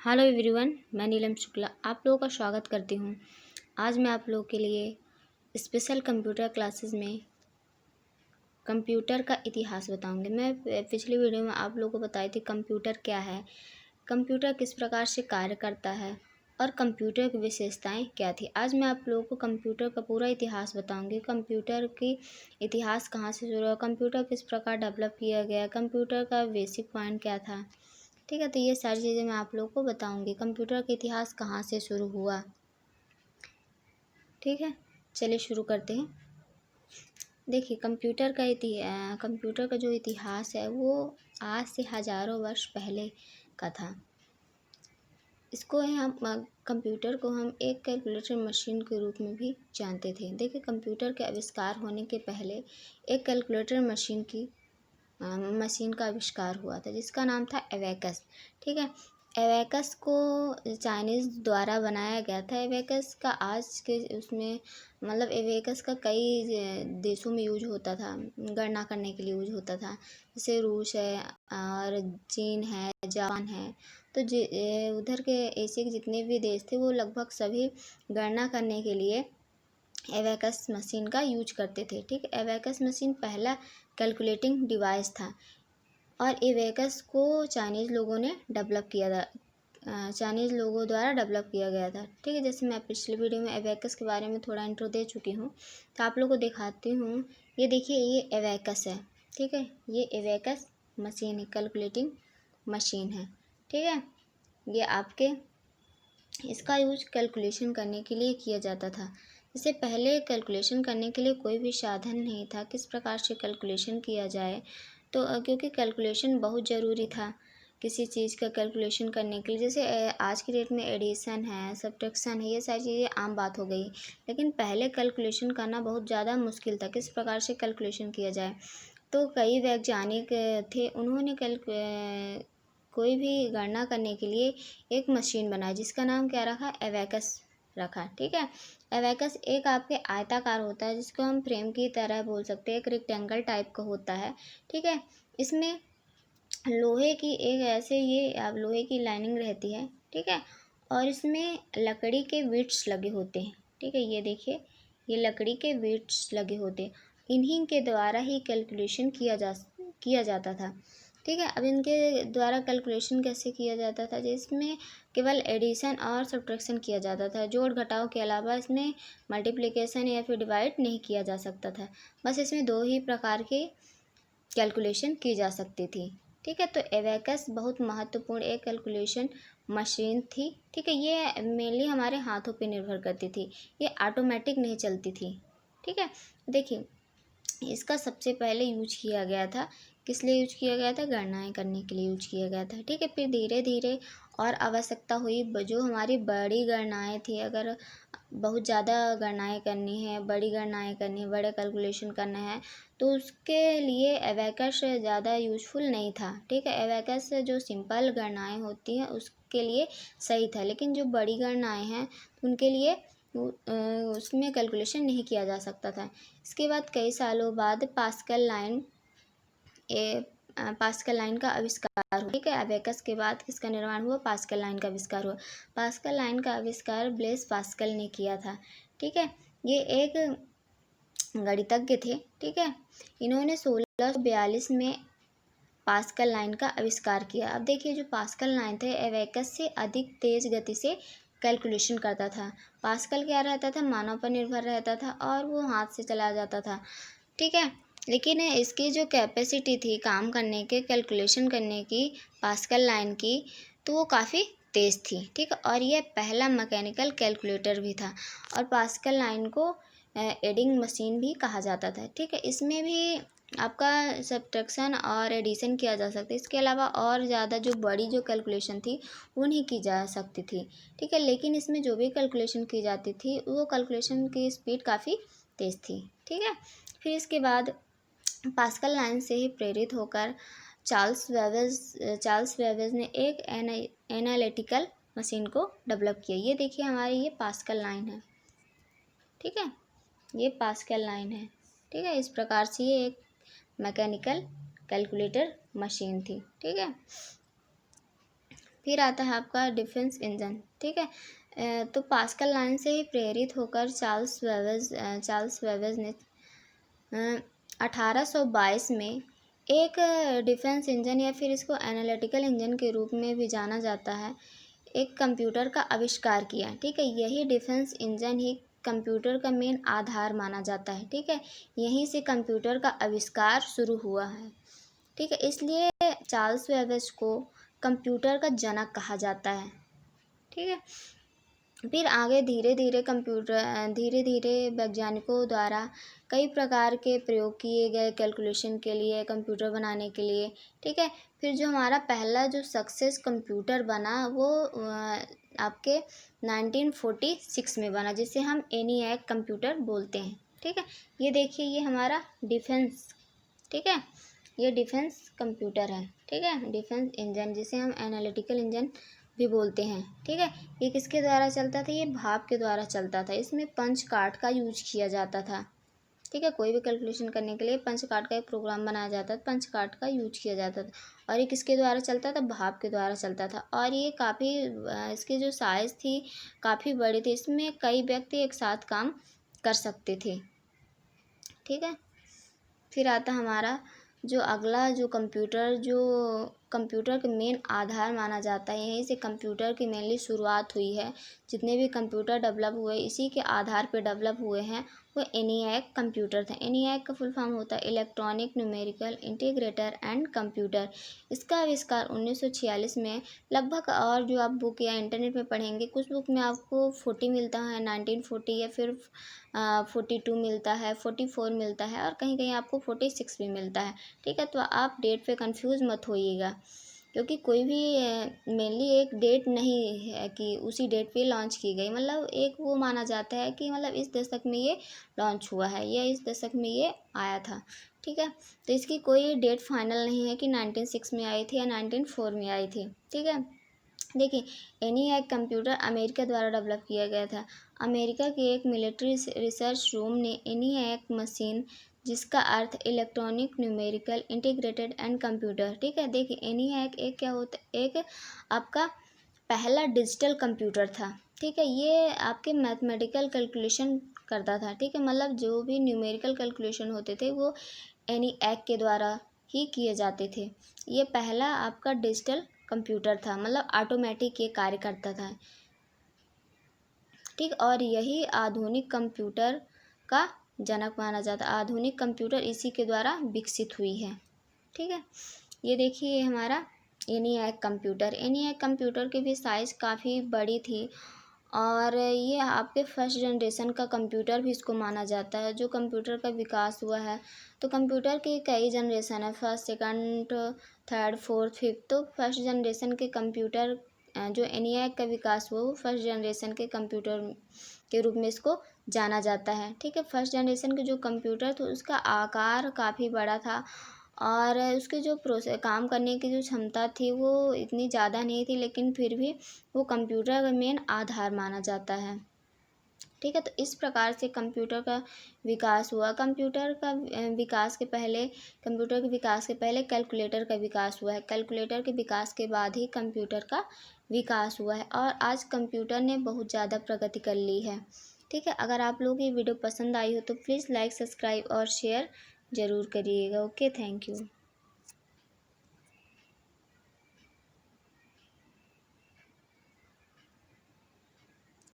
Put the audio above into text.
Hello everyone, मैं नीलम शुक्ला आप लोगों का स्वागत करती हूँ। आज मैं आप लोगों के लिए स्पेशल कंप्यूटर क्लासेस में कंप्यूटर का इतिहास बताऊँगी। मैं पिछली वीडियो में आप लोगों को बताई थी कंप्यूटर क्या है, कंप्यूटर किस प्रकार से कार्य करता है और कंप्यूटर की विशेषताएं क्या थी। आज मैं आप लोगों को कंप्यूटर का पूरा इतिहास बताऊँगी। कंप्यूटर की इतिहास कहाँ से शुरू हुआ, कंप्यूटर किस प्रकार डेवलप किया गया, कंप्यूटर का बेसिक पॉइंट क्या था। ठीक है, तो ये सारी चीज़ें मैं आप लोगों को बताऊंगी। कंप्यूटर का इतिहास कहाँ से शुरू हुआ। ठीक है, चलिए शुरू करते हैं। देखिए, कंप्यूटर का जो इतिहास है वो आज से हज़ारों वर्ष पहले का था। इसको हम कंप्यूटर को हम एक कैलकुलेटर मशीन के रूप में भी जानते थे। देखिए, कंप्यूटर के आविष्कार होने के पहले एक कैलकुलेटर मशीन का आविष्कार हुआ था जिसका नाम था एबेकस। ठीक है, एबेकस को चाइनीज़ द्वारा बनाया गया था। एबेकस का आज के उसमें मतलब एबेकस का कई देशों में यूज होता था, गणना करने के लिए यूज होता था। जैसे रूस है और चीन है, जापान है। तो उधर के एशिया के जितने भी देश थे वो लगभग सभी गणना करने के लिए एबेकस मशीन का यूज करते थे। ठीक, एबेकस मशीन पहला कैलकुलेटिंग डिवाइस था और एबेकस को चाइनीज़ लोगों द्वारा डेवलप किया गया था। ठीक है, जैसे मैं पिछली वीडियो में एबेकस के बारे में थोड़ा इंट्रो दे चुकी हूँ, तो आप लोगों को दिखाती हूँ। ये देखिए, ये एबेकस है। ठीक है, ये एबेकस मशीन है, कैलकुलेटिंग मशीन है। ठीक है, ये आपके इसका यूज कैलकुलेशन करने के लिए किया जाता था। इससे पहले कैलकुलेशन करने के लिए कोई भी साधन नहीं था, किस प्रकार से कैलकुलेशन किया जाए। तो क्योंकि कैलकुलेशन बहुत ज़रूरी था किसी चीज़ का कैलकुलेशन करने के लिए। जैसे आज की डेट में एडिशन है, सब्ट्रैक्शन है, ये सारी चीज़ें आम बात हो गई। लेकिन पहले कैलकुलेशन करना बहुत ज़्यादा मुश्किल था, किस प्रकार से कैलकुलेशन किया जाए। तो कई वैज्ञानिक थे, उन्होंने कोई भी गणना करने के लिए एक मशीन बनाई जिसका नाम क्या रखा, एबेकस रखा। ठीक है, एबेकस एक आपके आयताकार होता है जिसको हम फ्रेम की तरह बोल सकते हैं, एक रेक्टेंगल टाइप का होता है। ठीक है, इसमें लोहे की लोहे की लाइनिंग रहती है। ठीक है, और इसमें लकड़ी के बिट्स लगे होते हैं। ठीक है, ये देखिए, ये लकड़ी के बिट्स लगे होते हैं। इन्हीं के द्वारा ही कैलकुलेशन किया जाता था। ठीक है, अब इनके द्वारा कैलकुलेशन कैसे किया जाता था, जिसमें केवल एडिशन और सब्ट्रैक्शन किया जाता था। जोड़ घटाव के अलावा इसमें मल्टीप्लिकेशन या फिर डिवाइड नहीं किया जा सकता था। बस इसमें दो ही प्रकार के कैलकुलेशन की जा सकती थी। ठीक है, तो एबेकस बहुत महत्वपूर्ण एक कैलकुलेशन मशीन थी। ठीक है, ये मेनली हमारे हाथों पे निर्भर करती थी, ये ऑटोमेटिक नहीं चलती थी। ठीक है, देखिए, इसका सबसे पहले यूज किया गया था, किस लिए यूज किया गया था, गणनाएं करने के लिए यूज किया गया था। ठीक है, फिर धीरे धीरे और आवश्यकता हुई, जो हमारी बड़ी गणनाएं थी, अगर बहुत ज़्यादा गणनाएं करनी है, बड़ी गणनाएं करनी है, बड़े कैलकुलेशन करना है, तो उसके लिए एबेकस ज़्यादा यूजफुल नहीं था। ठीक है, एबेकस जो सिंपल गणनाएं होती हैं उसके लिए सही था, लेकिन जो बड़ी गणनाएं हैं उनके लिए उसमें कैलकुलेशन नहीं किया जा सकता था। इसके बाद कई सालों बाद पास्कल लाइन का आविष्कार हुआ। ठीक है, एबेकस के बाद किसका निर्माण हुआ, पास्कल लाइन का आविष्कार हुआ। पास्कल लाइन का आविष्कार ब्लेस पास्कल ने किया था। ठीक है, ये एक गणितज्ञ थे। ठीक है, इन्होंने 1642 में पास्कल लाइन का आविष्कार किया। अब देखिए, जो पास्कल लाइन थे एबेकस से अधिक तेज गति से कैलकुलेशन करता था। पास्कल क्या रहता था, मानव पर निर्भर रहता था और वो हाथ से चला जाता था। ठीक है, लेकिन इसकी जो कैपेसिटी थी काम करने के, कैलकुलेशन करने की, पास्कल लाइन की, तो वो काफ़ी तेज़ थी। ठीक है, और यह पहला मैकेनिकल कैलकुलेटर भी था और पास्कल लाइन को एडिंग मशीन भी कहा जाता था। ठीक है, इसमें भी आपका सब्ट्रैक्शन और एडिशन किया जा सकता है। इसके अलावा और ज़्यादा जो बड़ी जो कैलकुलेशन थी वो नहीं की जा सकती थी। ठीक है, लेकिन इसमें जो भी कैलकुलेशन की जाती थी वो कैलकुलेशन की स्पीड काफ़ी तेज़ थी। ठीक है, फिर इसके बाद पास्कल लाइन से ही प्रेरित होकर चार्ल्स वेबेज ने एक एनालिटिकल मशीन को डेवलप किया। ये देखिए, हमारी ये पास्कल लाइन है। ठीक है, ये पास्कल लाइन है। ठीक है, इस प्रकार से ये एक मैकेनिकल कैलकुलेटर मशीन थी। ठीक है, फिर आता है आपका डिफेंस इंजन, ठीक है। तो पास्कल लाइन से ही प्रेरित होकर चार्ल्स वेवेज ने 1822 में एक डिफेंस इंजन या फिर इसको एनालिटिकल इंजन के रूप में भी जाना जाता है, एक कंप्यूटर का आविष्कार किया, ठीक है। यही डिफेंस इंजन ही कंप्यूटर का मेन आधार माना जाता है, ठीक है। यहीं से कंप्यूटर का आविष्कार शुरू हुआ है, ठीक है। इसलिए चार्ल्स वेवेज को कंप्यूटर का जनक कहा जाता है, ठीक है। फिर आगे धीरे धीरे वैज्ञानिकों द्वारा कई प्रकार के प्रयोग किए गए कैलकुलेशन के लिए, कंप्यूटर बनाने के लिए, ठीक है। फिर जो हमारा पहला जो सक्सेस कंप्यूटर बना वो आपके 1946 में बना, जिसे हम ENIAC कंप्यूटर बोलते हैं, ठीक है। ये देखिए, ये हमारा डिफेंस, ठीक है, ये डिफेंस कंप्यूटर है, ठीक है, डिफेंस इंजन जिसे हम एनालिटिकल इंजन भी बोलते हैं, ठीक है। ये किसके द्वारा चलता था? ये भाप के द्वारा चलता था। इसमें पंच कार्ड का यूज किया जाता था, ठीक है। कोई भी कैलकुलेशन करने के लिए पंच कार्ड का एक प्रोग्राम बनाया जाता था, पंच कार्ड का यूज किया जाता था। और ये किसके द्वारा चलता था? भाप के द्वारा चलता था। और ये काफ़ी इसकी जो साइज़ थी काफ़ी बड़ी थी, इसमें कई व्यक्ति एक साथ काम कर सकते थे, ठीक है। फिर आता हमारा जो अगला जो कंप्यूटर के मेन आधार माना जाता है, यहीं से कंप्यूटर की मेनली शुरुआत हुई है। जितने भी कंप्यूटर डेवलप हुए इसी के आधार पर डेवलप हुए हैं, वो ENIAC कंप्यूटर थे। ENIAC का फुल फॉर्म होता है electronic numerical integrator and computer. इसका आविष्कार 1946 में लगभग, और जो आप बुक या इंटरनेट में पढ़ेंगे, कुछ बुक में आपको 40 मिलता है, 1940 या फिर 42 मिलता है, 44 मिलता है, और कहीं कहीं आपको 46 भी मिलता है, ठीक है। तो आप डेट पे कंफ्यूज मत होइएगा, क्योंकि कोई भी मेनली एक डेट नहीं है कि उसी डेट पे लॉन्च की गई, मतलब एक वो माना जाता है कि मतलब इस दशक में ये लॉन्च हुआ है या इस दशक में ये आया था, ठीक है। तो इसकी कोई डेट फाइनल नहीं है कि 1906 में आई थी या 1904 में आई थी, ठीक है। देखिए, ENIAC कंप्यूटर अमेरिका द्वारा डेवलप किया गया था। अमेरिका के एक मिलिट्री रिसर्च रूम ने ENIAC मशीन, जिसका अर्थ electronic numerical integrated and computer, ठीक है। देखिए, ENIAC एक क्या होता है? एक आपका पहला डिजिटल कंप्यूटर था, ठीक है। ये आपके मैथमेटिकल कैलकुलेशन करता था, ठीक है। मतलब जो भी न्यूमेरिकल कैलकुलेशन होते थे वो ENIAC के द्वारा ही किए जाते थे। ये पहला आपका डिजिटल कंप्यूटर था, मतलब ऑटोमेटिक ये कार्य करता था, ठीक। और यही आधुनिक कंप्यूटर का जनक माना जाता है। आधुनिक कंप्यूटर इसी के द्वारा विकसित हुई है, ठीक है। ये देखिए हमारा ENIAC कंप्यूटर की भी साइज़ काफ़ी बड़ी थी, और ये आपके फर्स्ट जनरेशन का कंप्यूटर भी इसको माना जाता है। जो कंप्यूटर का विकास हुआ है, तो कंप्यूटर के कई जनरेशन है, first, second, third, fourth, fifth. तो फर्स्ट जनरेशन के कंप्यूटर जो ENIAC का विकास हुआ, वो फर्स्ट जनरेशन के कंप्यूटर के रूप में इसको जाना जाता है, ठीक है। फर्स्ट जनरेशन के जो कंप्यूटर थे उसका आकार काफ़ी बड़ा था, और उसके जो काम करने की जो क्षमता थी वो इतनी ज़्यादा नहीं थी, लेकिन फिर भी वो कंप्यूटर का मेन आधार माना जाता है, ठीक है। तो इस प्रकार से कंप्यूटर का विकास हुआ। कंप्यूटर के विकास के पहले कैलकुलेटर का विकास हुआ है। कैलकुलेटर के विकास के बाद ही कंप्यूटर का विकास हुआ है, और आज कंप्यूटर ने बहुत ज़्यादा प्रगति कर ली है, ठीक है। अगर आप लोग ये वीडियो पसंद आई हो तो प्लीज़ लाइक, सब्सक्राइब और शेयर ज़रूर करिएगा। Okay, thank you.